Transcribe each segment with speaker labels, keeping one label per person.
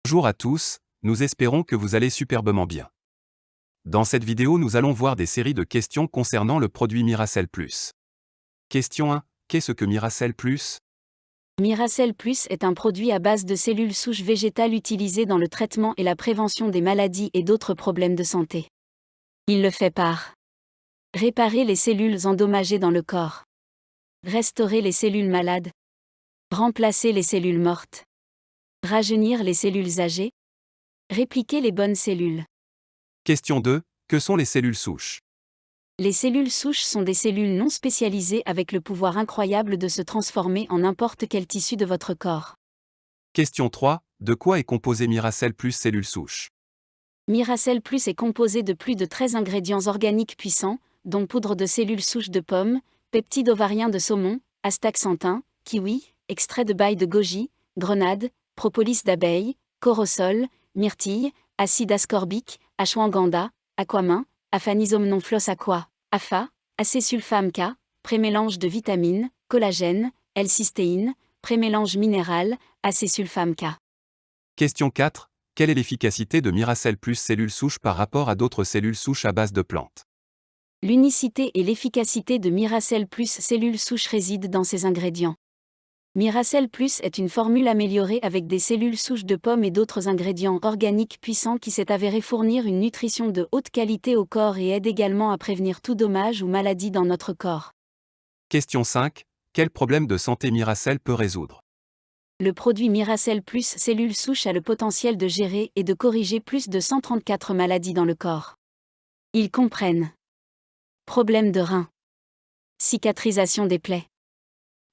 Speaker 1: Bonjour à tous, nous espérons que vous allez superbement bien. Dans cette vidéo, nous allons voir des séries de questions concernant le produit Miracell Plus. Question 1. Qu'est-ce que Miracell Plus?
Speaker 2: Miracell Plus est un produit à base de cellules souches végétales utilisé dans le traitement et la prévention des maladies et d'autres problèmes de santé. Il le fait par réparer les cellules endommagées dans le corps, restaurer les cellules malades, remplacer les cellules mortes, rajeunir les cellules âgées, répliquer les bonnes cellules.
Speaker 1: Question 2. Que sont les cellules souches?
Speaker 2: Les cellules souches sont des cellules non spécialisées avec le pouvoir incroyable de se transformer en n'importe quel tissu de votre corps.
Speaker 1: Question 3. De quoi est composé Miracell Plus cellules souches?
Speaker 2: Miracell Plus est composé de plus de 13 ingrédients organiques puissants, dont poudre de cellules souches de pommes, peptides ovariens de saumon, astaxanthin, kiwi, extrait de baille de goji, grenade, propolis d'abeille, corosol, myrtille, acide ascorbique, ashwagandha, aquamin, aphanisome non floss aqua, AFA, acésulfame K, prémélange de vitamines, collagène, L-cystéine, prémélange minéral, acésulfame K.
Speaker 1: Question 4. Quelle est l'efficacité de Miracell Plus cellules souches par rapport à d'autres cellules souches à base de plantes?
Speaker 2: L'unicité et l'efficacité de Miracell Plus cellules souches résident dans ses ingrédients. Miracell Plus est une formule améliorée avec des cellules souches de pommes et d'autres ingrédients organiques puissants qui s'est avéré fournir une nutrition de haute qualité au corps et aide également à prévenir tout dommage ou maladie dans notre corps.
Speaker 1: Question 5. Quel problème de santé Miracell peut résoudre?
Speaker 2: Le produit Miracell Plus cellules souches a le potentiel de gérer et de corriger plus de 134 maladies dans le corps. Ils comprennent problèmes de reins, cicatrisation des plaies,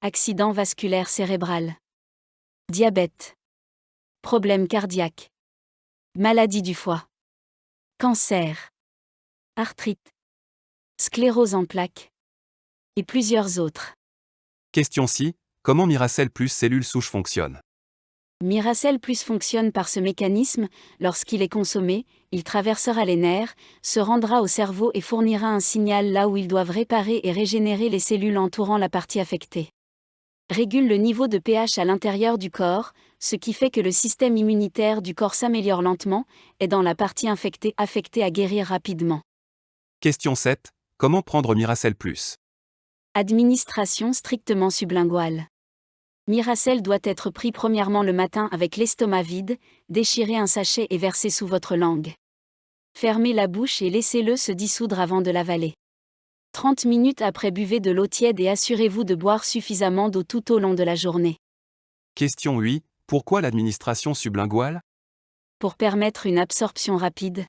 Speaker 2: accident vasculaire cérébral, diabète, problèmes cardiaques, maladie du foie, cancer, arthrite, sclérose en plaques, et plusieurs autres.
Speaker 1: Question 6. Comment Miracell Plus cellules souches fonctionne?
Speaker 2: Miracell Plus fonctionne par ce mécanisme, lorsqu'il est consommé, il traversera les nerfs, se rendra au cerveau et fournira un signal là où ils doivent réparer et régénérer les cellules entourant la partie affectée. Régule le niveau de pH à l'intérieur du corps, ce qui fait que le système immunitaire du corps s'améliore lentement, aidant la partie affectée à guérir rapidement.
Speaker 1: Question 7. Comment prendre Miracell Plus?
Speaker 2: Administration strictement sublinguale. Miracell doit être pris premièrement le matin avec l'estomac vide, déchirez un sachet et versez sous votre langue. Fermez la bouche et laissez-le se dissoudre avant de l'avaler. 30 minutes après, buvez de l'eau tiède et assurez-vous de boire suffisamment d'eau tout au long de la journée.
Speaker 1: Question 8. Pourquoi l'administration sublinguale?
Speaker 2: Pour permettre une absorption rapide.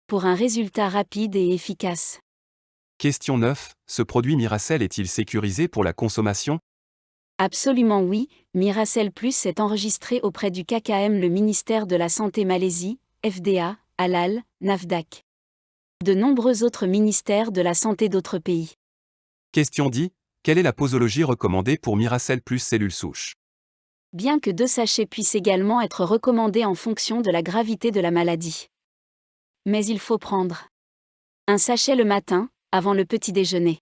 Speaker 2: Pour un résultat rapide et efficace.
Speaker 1: Question 9. Ce produit Miracell est-il sécurisé pour la consommation?
Speaker 2: Absolument oui, Miracell Plus est enregistré auprès du KKM, le ministère de la Santé Malaisie, FDA, Halal, NAFDAC. De nombreux autres ministères de la santé d'autres pays.
Speaker 1: Question 10. Quelle est la posologie recommandée pour Miracell Plus cellules souches?
Speaker 2: Bien que 2 sachets puissent également être recommandés en fonction de la gravité de la maladie. Mais il faut prendre un sachet le matin, avant le petit déjeuner.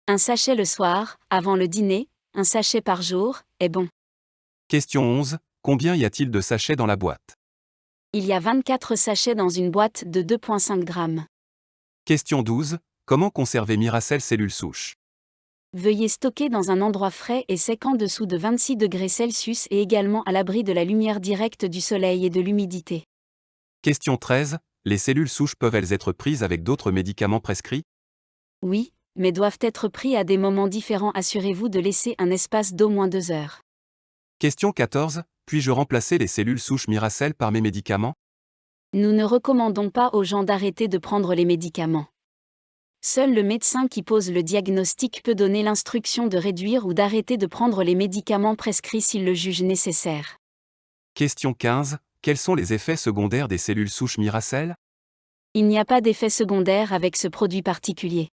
Speaker 2: Un sachet le soir, avant le dîner, un sachet par jour, est bon.
Speaker 1: Question 11. Combien y a-t-il de sachets dans la boîte?
Speaker 2: Il y a 24 sachets dans une boîte de 2,5 grammes.
Speaker 1: Question 12. Comment conserver Miracell cellules souches?
Speaker 2: Veuillez stocker dans un endroit frais et sec en dessous de 26 degrés Celsius et également à l'abri de la lumière directe du soleil et de l'humidité.
Speaker 1: Question 13. Les cellules souches peuvent-elles être prises avec d'autres médicaments prescrits?
Speaker 2: Oui, mais doivent être pris à des moments différents. Assurez-vous de laisser un espace d'au moins 2 heures.
Speaker 1: Question 14. Puis-je remplacer les cellules souches Miracell par mes médicaments?
Speaker 2: Nous ne recommandons pas aux gens d'arrêter de prendre les médicaments. Seul le médecin qui pose le diagnostic peut donner l'instruction de réduire ou d'arrêter de prendre les médicaments prescrits s'il le juge nécessaire.
Speaker 1: Question 15. Quels sont les effets secondaires des cellules souches Miracell?
Speaker 2: Il n'y a pas d'effet secondaire avec ce produit particulier.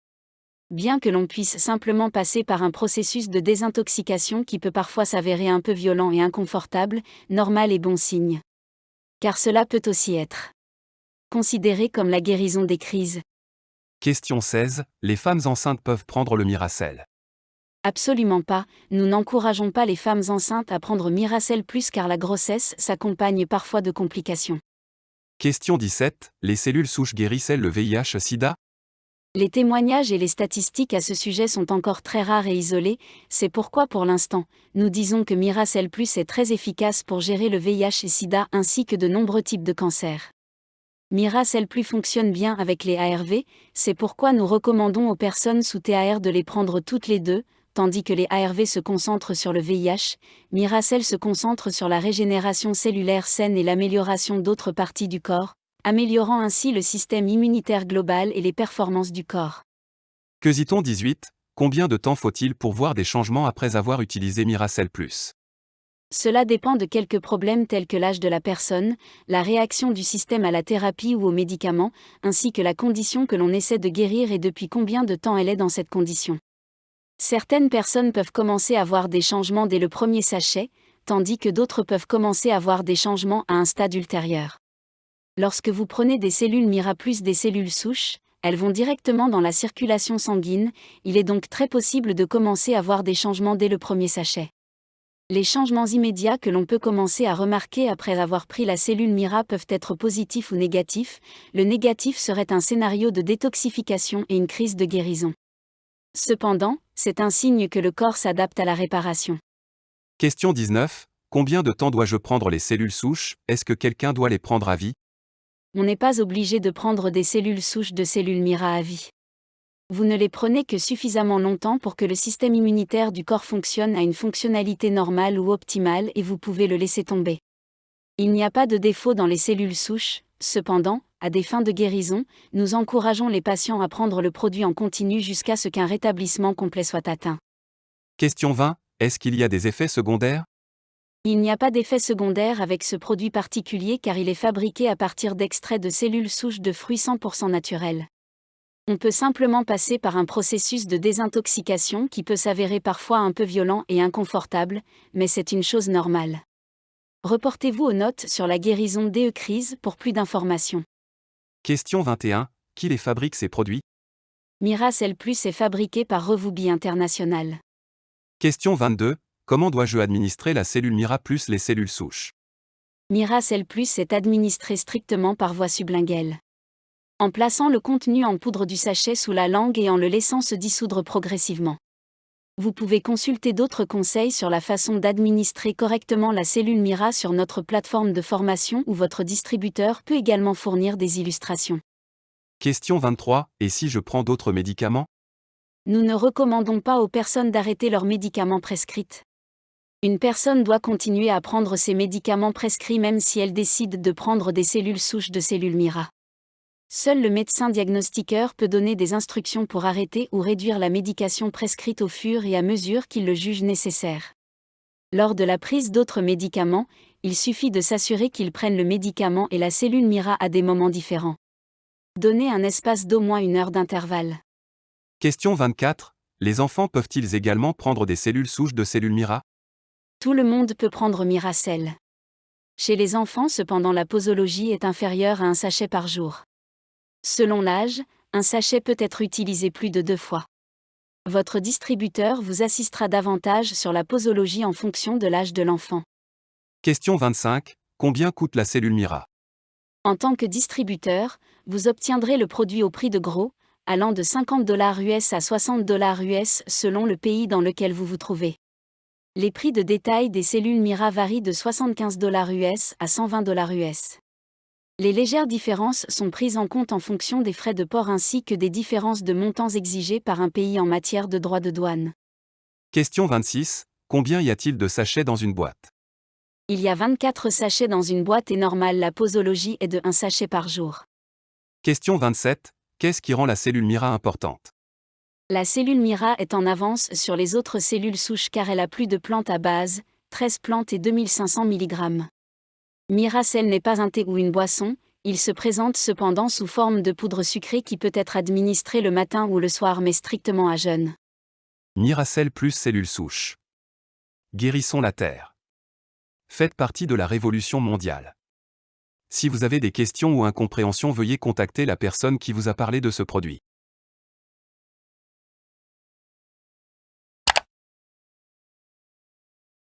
Speaker 2: Bien que l'on puisse simplement passer par un processus de désintoxication qui peut parfois s'avérer un peu violent et inconfortable, normal et bon signe. Car cela peut aussi être considéré comme la guérison des crises.
Speaker 1: Question 16. Les femmes enceintes peuvent prendre le Miracell?
Speaker 2: Absolument pas, nous n'encourageons pas les femmes enceintes à prendre Miracell Plus car la grossesse s'accompagne parfois de complications.
Speaker 1: Question 17. Les cellules souches guérissent-elles le VIH/SIDA?
Speaker 2: Les témoignages et les statistiques à ce sujet sont encore très rares et isolés, c'est pourquoi pour l'instant, nous disons que Miracell Plus est très efficace pour gérer le VIH et SIDA ainsi que de nombreux types de cancers. Miracell Plus fonctionne bien avec les ARV, c'est pourquoi nous recommandons aux personnes sous TAR de les prendre toutes les deux, tandis que les ARV se concentrent sur le VIH, Miracell se concentre sur la régénération cellulaire saine et l'amélioration d'autres parties du corps, améliorant ainsi le système immunitaire global et les performances du corps.
Speaker 1: Quesito 18. Combien de temps faut-il pour voir des changements après avoir utilisé Miracell Plus?
Speaker 2: Cela dépend de quelques problèmes tels que l'âge de la personne, la réaction du système à la thérapie ou aux médicaments, ainsi que la condition que l'on essaie de guérir et depuis combien de temps elle est dans cette condition. Certaines personnes peuvent commencer à voir des changements dès le premier sachet, tandis que d'autres peuvent commencer à voir des changements à un stade ultérieur. Lorsque vous prenez des cellules Mira plus des cellules souches, elles vont directement dans la circulation sanguine, il est donc très possible de commencer à voir des changements dès le premier sachet. Les changements immédiats que l'on peut commencer à remarquer après avoir pris la cellule Mira peuvent être positifs ou négatifs. Le négatif serait un scénario de détoxification et une crise de guérison. Cependant, c'est un signe que le corps s'adapte à la réparation.
Speaker 1: Question 19. Combien de temps dois-je prendre les cellules souches? Est-ce que quelqu'un doit les prendre à vie?
Speaker 2: On n'est pas obligé de prendre des cellules souches de cellules Mira à vie. Vous ne les prenez que suffisamment longtemps pour que le système immunitaire du corps fonctionne à une fonctionnalité normale ou optimale et vous pouvez le laisser tomber. Il n'y a pas de défaut dans les cellules souches, cependant, à des fins de guérison, nous encourageons les patients à prendre le produit en continu jusqu'à ce qu'un rétablissement complet soit atteint.
Speaker 1: Question 20. Est-ce qu'il y a des effets secondaires?
Speaker 2: Il n'y a pas d'effet secondaire avec ce produit particulier car il est fabriqué à partir d'extraits de cellules souches de fruits 100% naturels. On peut simplement passer par un processus de désintoxication qui peut s'avérer parfois un peu violent et inconfortable, mais c'est une chose normale. Reportez-vous aux notes sur la guérison DE-Crise pour plus d'informations.
Speaker 1: Question 21. Qui les fabrique ces produits?
Speaker 2: Miracell Plus est fabriqué par Revoubi International.
Speaker 1: Question 22. Comment dois-je administrer la cellule Mira plus les cellules souches?
Speaker 2: Miracell Plus est administré strictement par voie sublinguale. En plaçant le contenu en poudre du sachet sous la langue et en le laissant se dissoudre progressivement. Vous pouvez consulter d'autres conseils sur la façon d'administrer correctement la cellule Mira sur notre plateforme de formation ou votre distributeur peut également fournir des illustrations.
Speaker 1: Question 23. Et si je prends d'autres médicaments?
Speaker 2: Nous ne recommandons pas aux personnes d'arrêter leurs médicaments prescrits. Une personne doit continuer à prendre ses médicaments prescrits même si elle décide de prendre des cellules souches de cellules Mira. Seul le médecin diagnostiqueur peut donner des instructions pour arrêter ou réduire la médication prescrite au fur et à mesure qu'il le juge nécessaire. Lors de la prise d'autres médicaments, il suffit de s'assurer qu'ils prennent le médicament et la cellule Mira à des moments différents. Donnez un espace d'au moins 1 heure d'intervalle.
Speaker 1: Question 24. Les enfants peuvent-ils également prendre des cellules souches de cellules Mira?
Speaker 2: Tout le monde peut prendre Miracell. Chez les enfants cependant la posologie est inférieure à un sachet par jour. Selon l'âge, un sachet peut être utilisé plus de 2 fois. Votre distributeur vous assistera davantage sur la posologie en fonction de l'âge de l'enfant.
Speaker 1: Question 25. Combien coûte la cellule Mira?
Speaker 2: En tant que distributeur, vous obtiendrez le produit au prix de gros, allant de $50 US à $60 US selon le pays dans lequel vous vous trouvez. Les prix de détail des cellules Mira varient de $75 US à $120 US. Les légères différences sont prises en compte en fonction des frais de port ainsi que des différences de montants exigés par un pays en matière de droits de douane.
Speaker 1: Question 26. Combien y a-t-il de sachets dans une boîte?
Speaker 2: Il y a 24 sachets dans une boîte et normale la posologie est de 1 sachet par jour.
Speaker 1: Question 27. Qu'est-ce qui rend la cellule Mira importante?
Speaker 2: La cellule Mira est en avance sur les autres cellules souches car elle a plus de plantes à base, 13 plantes et 2500 mg. Miracell n'est pas un thé ou une boisson, il se présente cependant sous forme de poudre sucrée qui peut être administrée le matin ou le soir mais strictement à jeûne.
Speaker 1: Miracell plus cellules souches. Guérissons la Terre. Faites partie de la révolution mondiale. Si vous avez des questions ou incompréhensions, veuillez contacter la personne qui vous a parlé de ce produit.